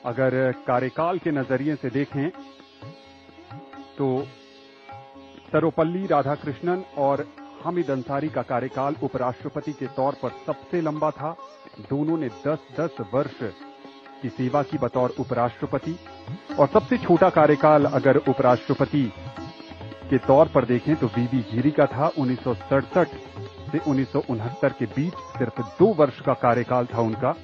अगर कार्यकाल के नजरिए से देखें तो सर्वपल्ली राधाकृष्णन और हामिद अंसारी का कार्यकाल उपराष्ट्रपति के तौर पर सबसे लंबा था। दोनों ने 10-10 वर्ष की सेवा की बतौर उपराष्ट्रपति। और सबसे छोटा कार्यकाल अगर उपराष्ट्रपति के तौर पर देखें तो वीवी गिरी का था। 1967 से 1969 के बीच सिर्फ 2 वर्ष का कार्यकाल था उनका।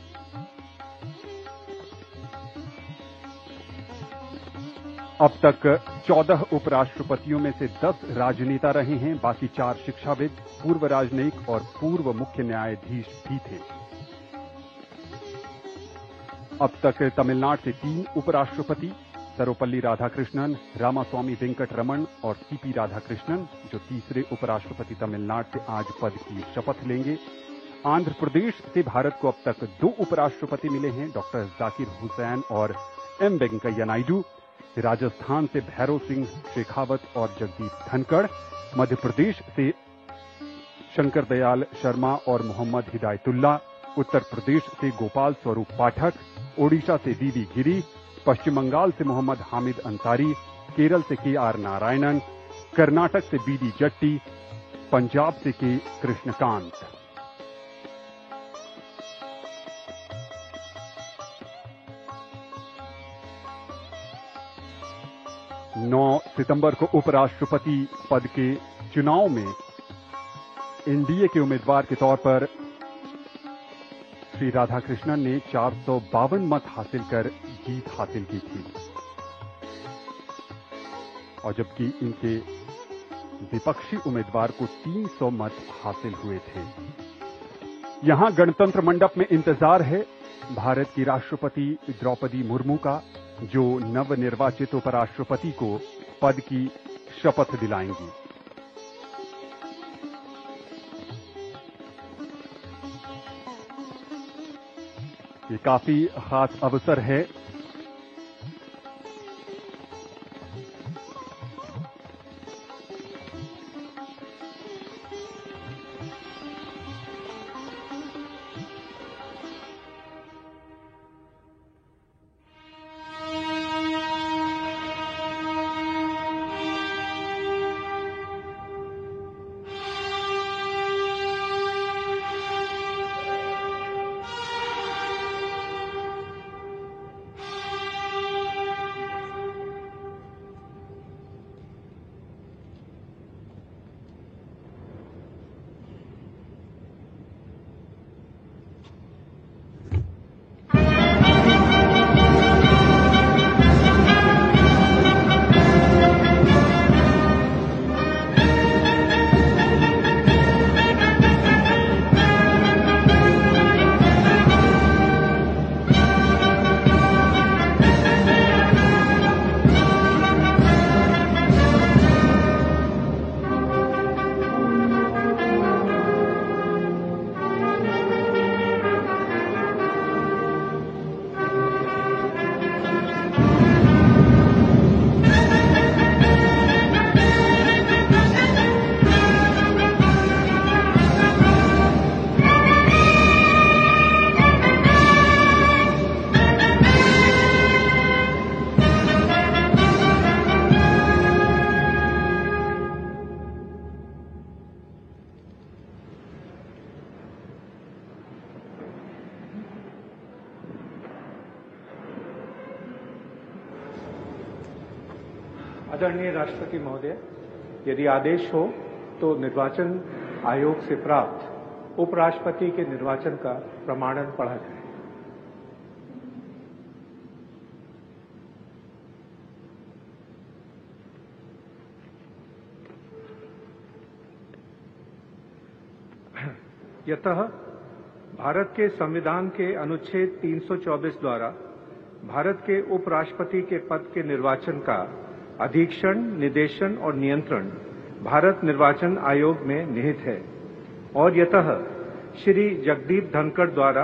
अब तक 14 उपराष्ट्रपतियों में से 10 राजनेता रहे हैं, बाकी 4 शिक्षाविद, पूर्व राजनयिक और पूर्व मुख्य न्यायाधीश भी थे। अब तक तमिलनाडु से 3 उपराष्ट्रपति, सर्वपल्ली राधाकृष्णन, रामास्वामी वेंकटरमण और सीपी राधाकृष्णन, जो तीसरे उपराष्ट्रपति तमिलनाडु से आज पद की शपथ लेंगे। आंध्र प्रदेश से भारत को अब तक 2 उपराष्ट्रपति मिले हैं, डॉक्टर जाकिर हुसैन और एम वेंकैया नायडू। राजस्थान से भैरव सिंह शेखावत और जगदीप धनखड़, मध्य प्रदेश से शंकर दयाल शर्मा और मोहम्मद हिदायतुल्ला, उत्तर प्रदेश से गोपाल स्वरूप पाठक, ओडिशा से वीवी गिरी, पश्चिम बंगाल से मोहम्मद हामिद अंसारी, केरल से के.आर. नारायणन, कर्नाटक से बी.डी. जट्टी, पंजाब से के. कृष्णकांत। नौ सितंबर को उपराष्ट्रपति पद के चुनाव में एनडीए के उम्मीदवार के तौर पर श्री राधाकृष्णन ने 452 मत हासिल कर जीत हासिल की थी, और जबकि इनके विपक्षी उम्मीदवार को 300 मत हासिल हुए थे। यहां गणतंत्र मंडप में इंतजार है भारत की राष्ट्रपति द्रौपदी मुर्मू का, जो नवनिर्वाचित उपराष्ट्रपति को पद की शपथ दिलाएंगी। ये काफी खास अवसर है। आदरणीय राष्ट्रपति महोदय, यदि आदेश हो तो निर्वाचन आयोग से प्राप्त उपराष्ट्रपति के निर्वाचन का प्रमाणन पढ़ा जाए। यतः भारत के संविधान के अनुच्छेद 324 द्वारा भारत के उपराष्ट्रपति के पद के निर्वाचन का अधीक्षण, निदेशन और नियंत्रण भारत निर्वाचन आयोग में निहित है, और यतः श्री जगदीप धनखड़ द्वारा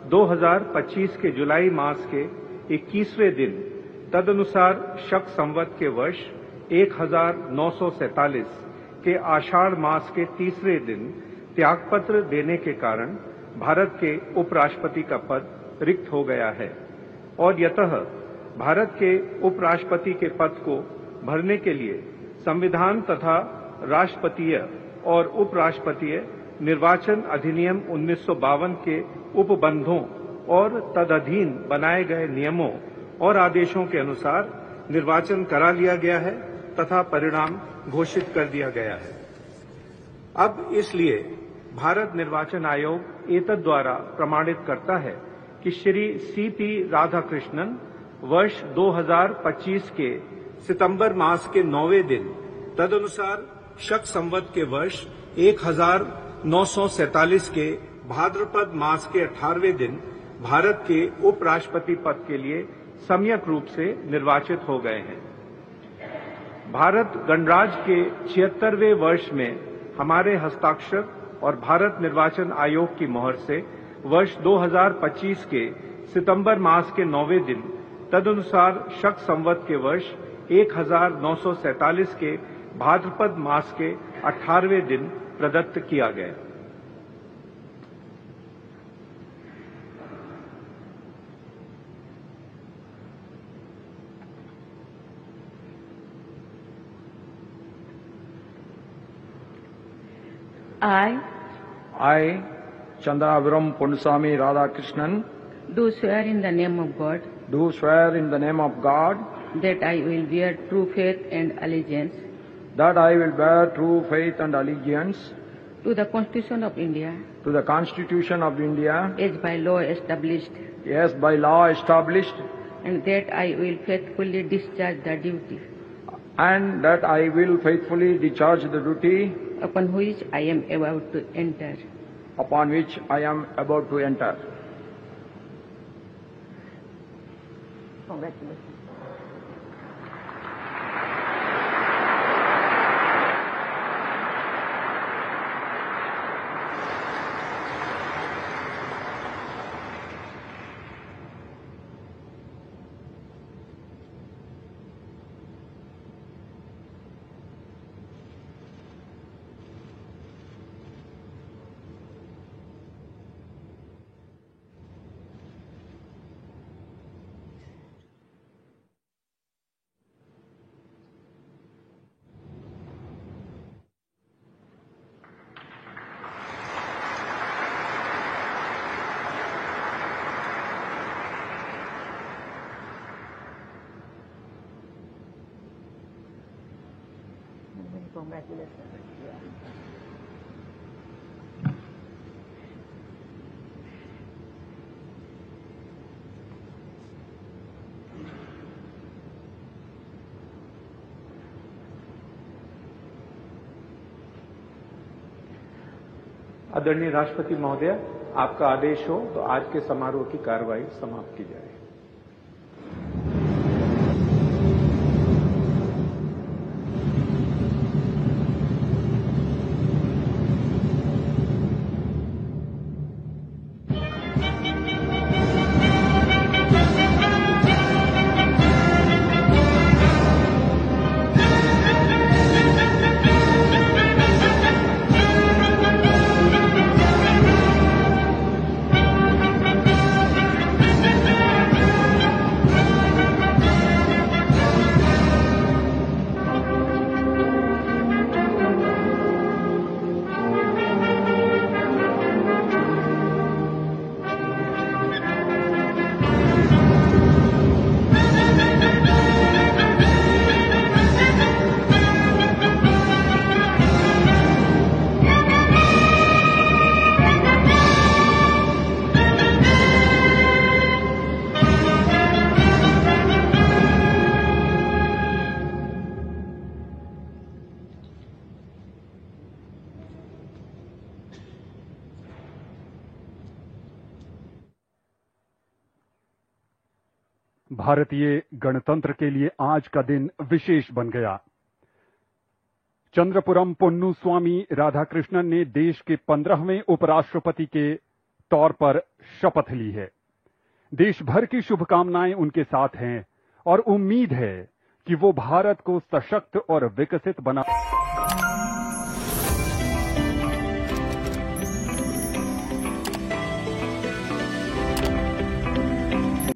2025 के जुलाई मास के 21वें दिन तदनुसार शक संवत के वर्ष 1947 के आषाढ़ मास के तीसरे दिन त्यागपत्र देने के कारण भारत के उपराष्ट्रपति का पद रिक्त हो गया है। और यतः भारत के उपराष्ट्रपति के पद को भरने के लिए संविधान तथा राष्ट्रपतीय और उपराष्ट्रपतीय निर्वाचन अधिनियम 1952 के उपबंधों और तदधीन बनाए गए नियमों और आदेशों के अनुसार निर्वाचन करा लिया गया है तथा परिणाम घोषित कर दिया गया है। अब इसलिए भारत निर्वाचन आयोग एतद द्वारा प्रमाणित करता है कि श्री सीपी राधाकृष्णन वर्ष 2025 के सितंबर मास के 9वें दिन तदनुसार शक संवत के वर्ष 1947 के भाद्रपद मास के 18वें दिन भारत के उपराष्ट्रपति पद के लिए सम्यक रूप से निर्वाचित हो गए हैं। भारत गणराज्य के 76वें वर्ष में हमारे हस्ताक्षर और भारत निर्वाचन आयोग की मोहर से वर्ष 2025 के सितंबर मास के 9वें दिन तदनुसार शक संवत के वर्ष 1947 के भाद्रपद मास के 18वें दिन प्रदत्त किया गया। I, Chandraviram Ponnusamy Radhakrishnan, do swear in the name of God do swear in the name of God that I will bear true faith and allegiance that I will bear true faith and allegiance to the Constitution of India to the Constitution of India as by law established, as by law established, and that I will faithfully discharge the duty and that I will faithfully discharge the duty upon which I am about to enter. upon which I am about to enter. Congratulations. Congratulations. आदरणीय राष्ट्रपति महोदय, आपका आदेश हो तो आज के समारोह की कार्रवाई समाप्त की जाए। भारतीय गणतंत्र के लिए आज का दिन विशेष बन गया। चंद्रपुरम पोन्नुस्वामी राधाकृष्णन ने देश के 15वें उपराष्ट्रपति के तौर पर शपथ ली है। देश भर की शुभकामनाएं उनके साथ हैं और उम्मीद है कि वो भारत को सशक्त और विकसित बना